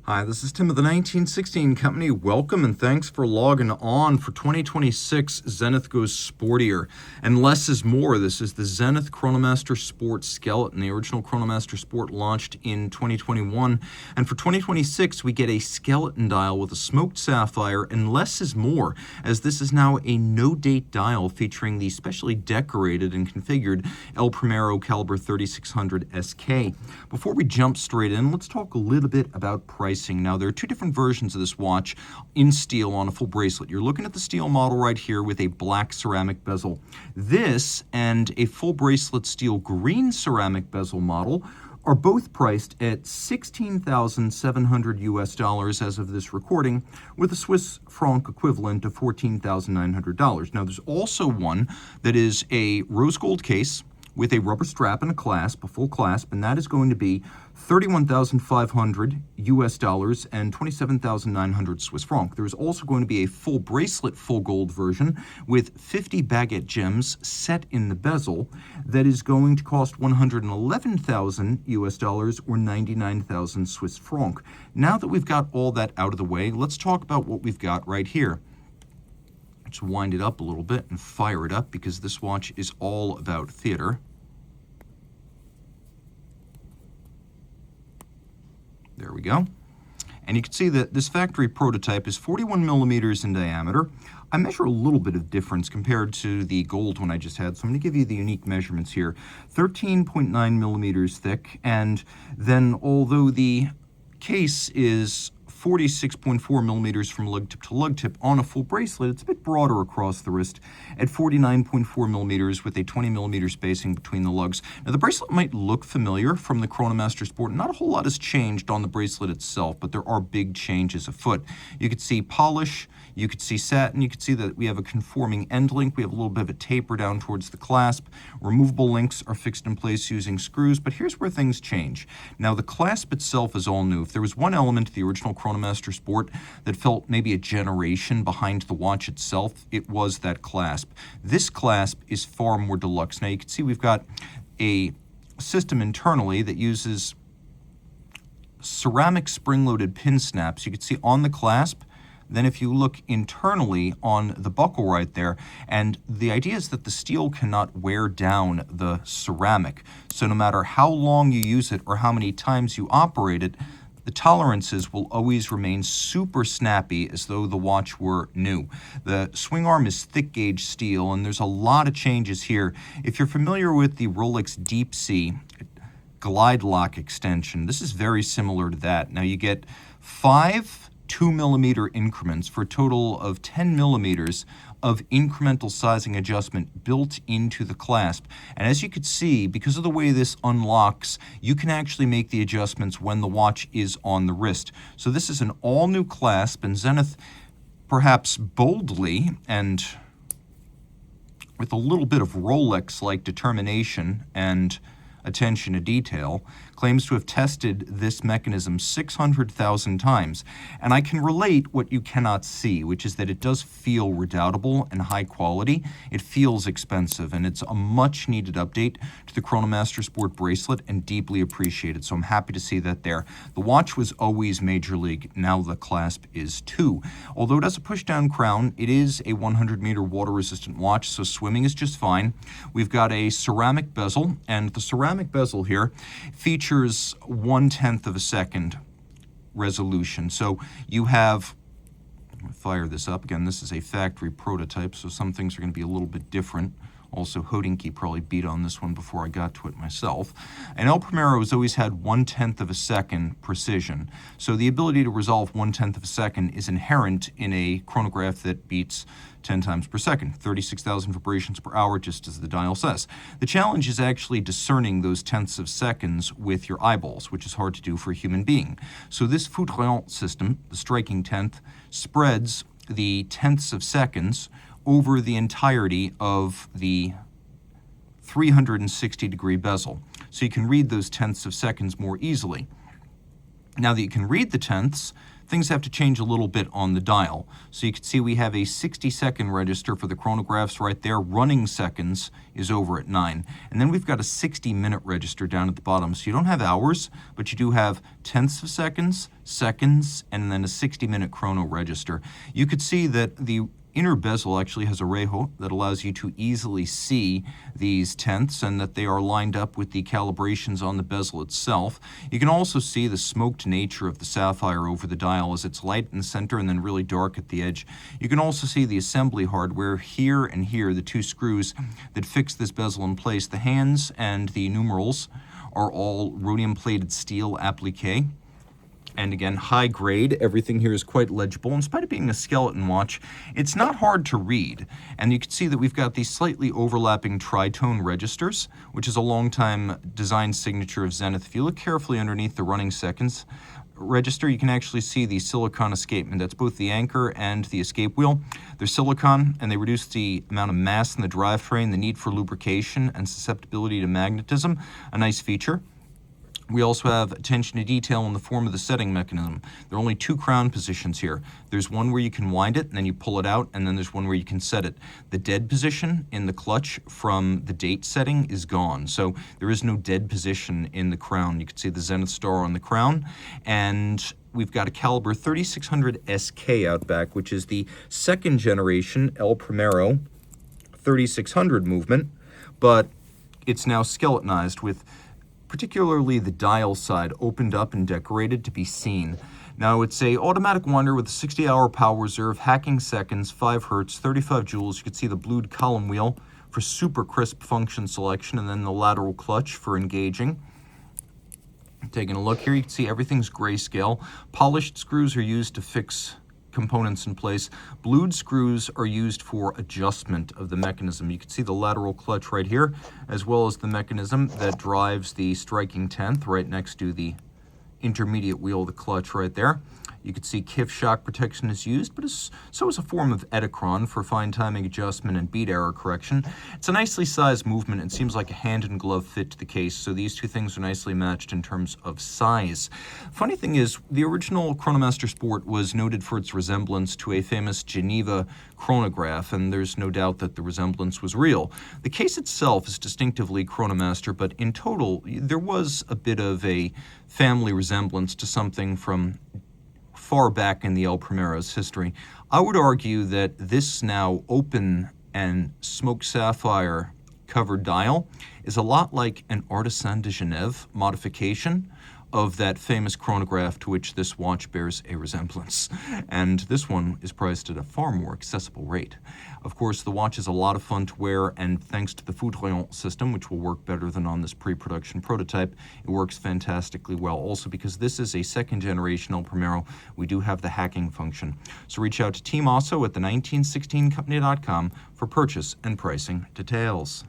Hi, this is Tim of the 1916 Company. Welcome and thanks for logging on for 2026 Zenith Goes Sportier. And less is more. This is the Zenith CHRONOMASTER Sport Skeleton. The original CHRONOMASTER Sport launched in 2021. And for 2026, we get a skeleton dial with a smoked sapphire, and less is more, as this is now a no-date dial featuring the specially decorated and configured El Primero caliber 3600 SK. Before we jump straight in, let's talk a little bit about price. Now, there are two different versions of this watch in steel on a full bracelet. You're looking at the steel model right here with a black ceramic bezel. This and a full bracelet steel green ceramic bezel model are both priced at $16,700 US as of this recording, with a Swiss franc equivalent of $14,900. Now, there's also one that is a rose gold case with a rubber strap and a clasp, a full clasp, and that is going to be $31,500 US and 27,900 Swiss franc. There's also going to be a full bracelet, full gold version with 50 baguette gems set in the bezel that is going to cost $111,000 US or 99,000 Swiss franc. Now that we've got all that out of the way, let's talk about what we've got right here. Let's wind it up a little bit and fire it up, because this watch is all about theater. There we go. And you can see that this factory prototype is 41 millimeters in diameter. I measure a little bit of difference compared to the gold one I just had, so I'm going to give you the unique measurements here. 13.9 millimeters thick, and then although the case is 46.4 millimeters from lug tip to lug tip on a full bracelet, it's a bit broader across the wrist at 49.4 millimeters with a 20 millimeter spacing between the lugs. Now, the bracelet might look familiar from the CHRONOMASTER Sport. Not a whole lot has changed on the bracelet itself, but there are big changes afoot. You could see polish, you could see satin, you could see that we have a conforming end link, we have a little bit of a taper down towards the clasp. Removable links are fixed in place using screws, but here's where things change. Now, the clasp itself is all new. If there was one element to the original CHRONOMASTER Sport that felt maybe a generation behind the watch itself, it was that clasp. This clasp is far more deluxe. Now, you can see we've got a system internally that uses ceramic spring-loaded pin snaps. You can see on the clasp. Then if you look internally on the buckle right there, and the idea is that the steel cannot wear down the ceramic. So no matter how long you use it or how many times you operate it, the tolerances will always remain super snappy, as though the watch were new. The swing arm is thick gauge steel, and there's a lot of changes here. If you're familiar with the Rolex Deep Sea glide lock extension, this is very similar to that. Now, you get 5 2-millimeter increments for a total of 10 millimeters of incremental sizing adjustment built into the clasp. And as you could see, because of the way this unlocks, you can actually make the adjustments when the watch is on the wrist. So this is an all-new clasp, and Zenith, perhaps boldly and with a little bit of Rolex-like determination and attention to detail, claims to have tested this mechanism 600,000 times. And I can relate what you cannot see, which is that it does feel redoubtable and high quality. It feels expensive, and it's a much needed update to the CHRONOMASTER Sport bracelet, and deeply appreciated. So I'm happy to see that there. The watch was always Major League. Now the clasp is too. Although it has a push-down crown, it is a 100-meter water-resistant watch, so swimming is just fine. We've got a ceramic bezel, and the ceramic bezel here features 1/10 of a second resolution. So you have, fire this up again, this is a factory prototype, so some things are going to be a little bit different. Also, Hodinkee probably beat on this one before I got to it myself. And El Primero has always had 1/10 of a second precision. So the ability to resolve 1/10 of a second is inherent in a chronograph that beats 10 times per second, 36,000 vibrations per hour, just as the dial says. The challenge is actually discerning those tenths of seconds with your eyeballs, which is hard to do for a human being. So this foudroyant system, the striking tenth, spreads the tenths of seconds over the entirety of the 360-degree bezel. So you can read those tenths of seconds more easily. Now that you can read the tenths, things have to change a little bit on the dial. So you can see we have a 60-second register for the chronographs right there. Running seconds is over at 9. And then we've got a 60-minute register down at the bottom. So you don't have hours, but you do have tenths of seconds, seconds, and then a 60-minute chrono register. You could see that the inner bezel actually has a rejo that allows you to easily see these tenths and that they are lined up with the calibrations on the bezel itself. You can also see the smoked nature of the sapphire over the dial as it's light in the center and then really dark at the edge. You can also see the assembly hardware here and here, the two screws that fix this bezel in place. The hands and the numerals are all rhodium-plated steel applique. And again, high grade. Everything here is quite legible. In spite of being a skeleton watch, it's not hard to read. And you can see that we've got these slightly overlapping tritone registers, which is a long-time design signature of Zenith. If you look carefully underneath the running seconds register, you can actually see the silicon escapement. That's both the anchor and the escape wheel. They're silicon, and they reduce the amount of mass in the drivetrain, the need for lubrication, and susceptibility to magnetism. A nice feature. We also have attention to detail in the form of the setting mechanism. There are only two crown positions here. There's one where you can wind it, and then you pull it out, and then there's one where you can set it. The dead position in the clutch from the date setting is gone, so there is no dead position in the crown. You can see the Zenith star on the crown, and we've got a caliber 3600 SK out back, which is the second generation El Primero 3600 movement, but it's now skeletonized with particularly the dial side opened up and decorated to be seen. Now it's a automatic winder with a 60-hour power reserve, hacking seconds, 5 hertz, 35 joules. You can see the blued column wheel for super crisp function selection, and then the lateral clutch for engaging. Taking a look here, you can see everything's grayscale. Polished screws are used to fix components in place. Blued screws are used for adjustment of the mechanism. You can see the lateral clutch right here, as well as the mechanism that drives the striking tenth right next to the intermediate wheel of the clutch right there. You can see KIF shock protection is used, but so is a form of Edicron for fine timing adjustment and beat error correction. It's a nicely sized movement and seems like a hand and glove fit to the case, so these two things are nicely matched in terms of size. Funny thing is, the original Chronomaster Sport was noted for its resemblance to a famous Geneva chronograph, and there's no doubt that the resemblance was real. The case itself is distinctively Chronomaster, but in total, there was a bit of a family resemblance to something from far back in the El Primero's history. I would argue that this now open and smoked sapphire covered dial is a lot like an Artisan de Genève modification of that famous chronograph to which this watch bears a resemblance. And this one is priced at a far more accessible rate. Of course, the watch is a lot of fun to wear, and thanks to the Foudroyant system, which will work better than on this pre-production prototype, it works fantastically well. Also, because this is a second generation El Primero, we do have the hacking function. So reach out to Team Mosso at the 1916company.com for purchase and pricing details.